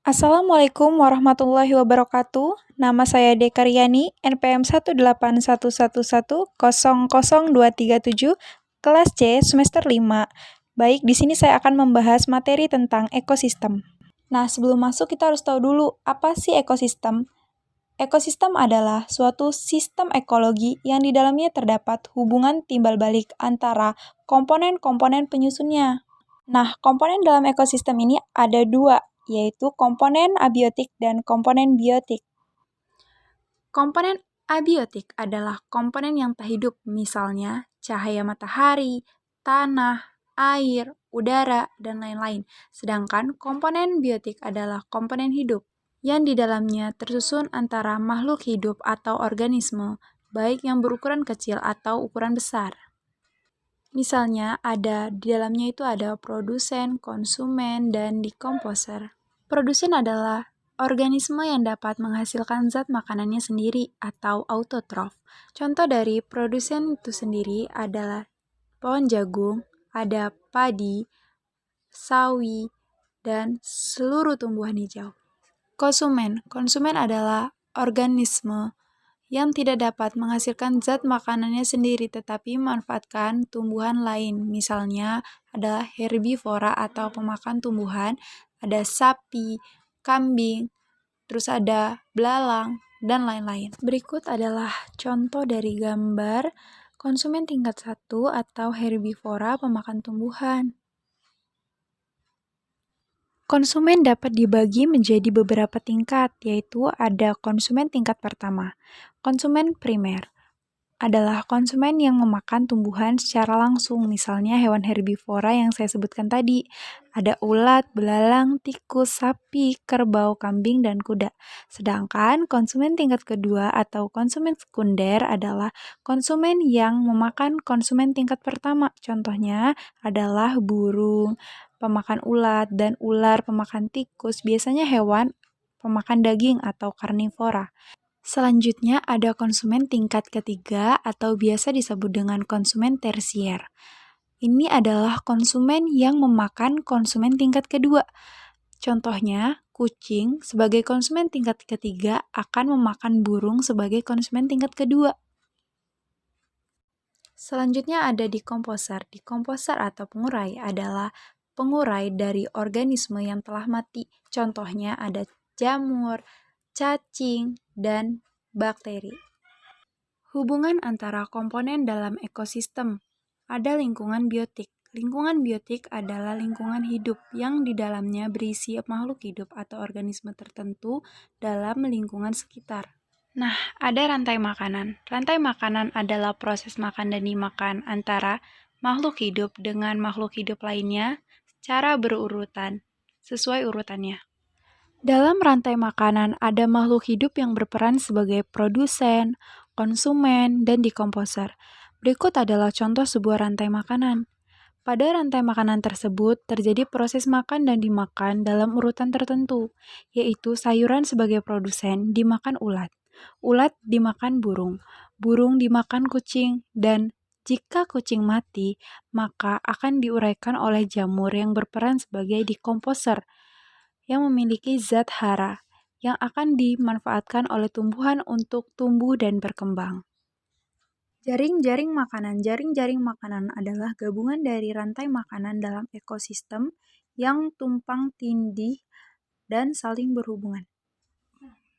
Assalamualaikum warahmatullahi wabarakatuh. Nama saya Dekaryani, NPM 18111000237, kelas C, semester 5. Baik, di sini saya akan membahas materi tentang ekosistem. Nah, sebelum masuk kita harus tahu dulu, apa sih ekosistem? Ekosistem adalah suatu sistem ekologi yang di dalamnya terdapat hubungan timbal balik antara komponen-komponen penyusunnya. Nah, komponen dalam ekosistem ini ada dua, yaitu komponen abiotik dan komponen biotik. Komponen abiotik adalah komponen yang tak hidup, misalnya cahaya matahari, tanah, air, udara, dan lain-lain. Sedangkan komponen biotik adalah komponen hidup, yang di dalamnya tersusun antara makhluk hidup atau organisme, baik yang berukuran kecil atau ukuran besar. Misalnya, di dalamnya itu ada produsen, konsumen, dan dekomposer. Produsen adalah organisme yang dapat menghasilkan zat makanannya sendiri atau autotrof. Contoh dari produsen itu sendiri adalah pohon jagung, ada padi, sawi, dan seluruh tumbuhan hijau. Konsumen adalah organisme yang tidak dapat menghasilkan zat makanannya sendiri tetapi memanfaatkan tumbuhan lain. Misalnya adalah herbivora atau pemakan tumbuhan, ada sapi, kambing, terus ada belalang, dan lain-lain. Berikut adalah contoh dari gambar konsumen tingkat 1 atau herbivora pemakan tumbuhan. Konsumen dapat dibagi menjadi beberapa tingkat, yaitu ada konsumen tingkat pertama. Konsumen primer adalah konsumen yang memakan tumbuhan secara langsung, misalnya hewan herbivora yang saya sebutkan tadi. Ada ulat, belalang, tikus, sapi, kerbau, kambing, dan kuda. Sedangkan konsumen tingkat kedua atau konsumen sekunder adalah konsumen yang memakan konsumen tingkat pertama. Contohnya adalah burung, pemakan ulat, dan ular pemakan tikus, biasanya hewan pemakan daging atau karnivora. Selanjutnya ada konsumen tingkat ketiga atau biasa disebut dengan konsumen tersier. Ini adalah konsumen yang memakan konsumen tingkat kedua. Contohnya, kucing sebagai konsumen tingkat ketiga akan memakan burung sebagai konsumen tingkat kedua. Selanjutnya ada dekomposer. Dekomposer atau pengurai adalah pengurai dari organisme yang telah mati. Contohnya ada jamur, cacing, dan bakteri. Hubungan antara komponen dalam ekosistem. Ada lingkungan biotik. Lingkungan biotik adalah lingkungan hidup yang di dalamnya berisi makhluk hidup atau organisme tertentu dalam lingkungan sekitar. Nah, ada rantai makanan. Rantai makanan adalah proses makan dan dimakan antara makhluk hidup dengan makhluk hidup lainnya secara berurutan, sesuai urutannya. Dalam rantai makanan ada makhluk hidup yang berperan sebagai produsen, konsumen, dan dekomposer. Berikut adalah contoh sebuah rantai makanan. Pada rantai makanan tersebut terjadi proses makan dan dimakan dalam urutan tertentu, yaitu sayuran sebagai produsen dimakan ulat, ulat dimakan burung, burung dimakan kucing, dan jika kucing mati, maka akan diuraikan oleh jamur yang berperan sebagai dekomposer yang memiliki zat hara yang akan dimanfaatkan oleh tumbuhan untuk tumbuh dan berkembang. Jaring-jaring makanan. Jaring-jaring makanan adalah gabungan dari rantai makanan dalam ekosistem yang tumpang tindih dan saling berhubungan.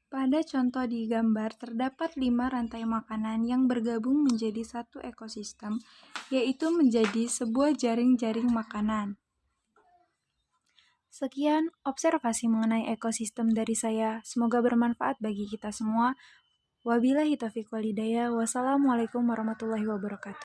Pada contoh di gambar terdapat 5 rantai makanan yang bergabung menjadi satu ekosistem, yaitu menjadi sebuah jaring-jaring makanan. Sekian observasi mengenai ekosistem dari saya. Semoga bermanfaat bagi kita semua. Wabillahi taufiq wal hidayah. Wassalamualaikum warahmatullahi wabarakatuh.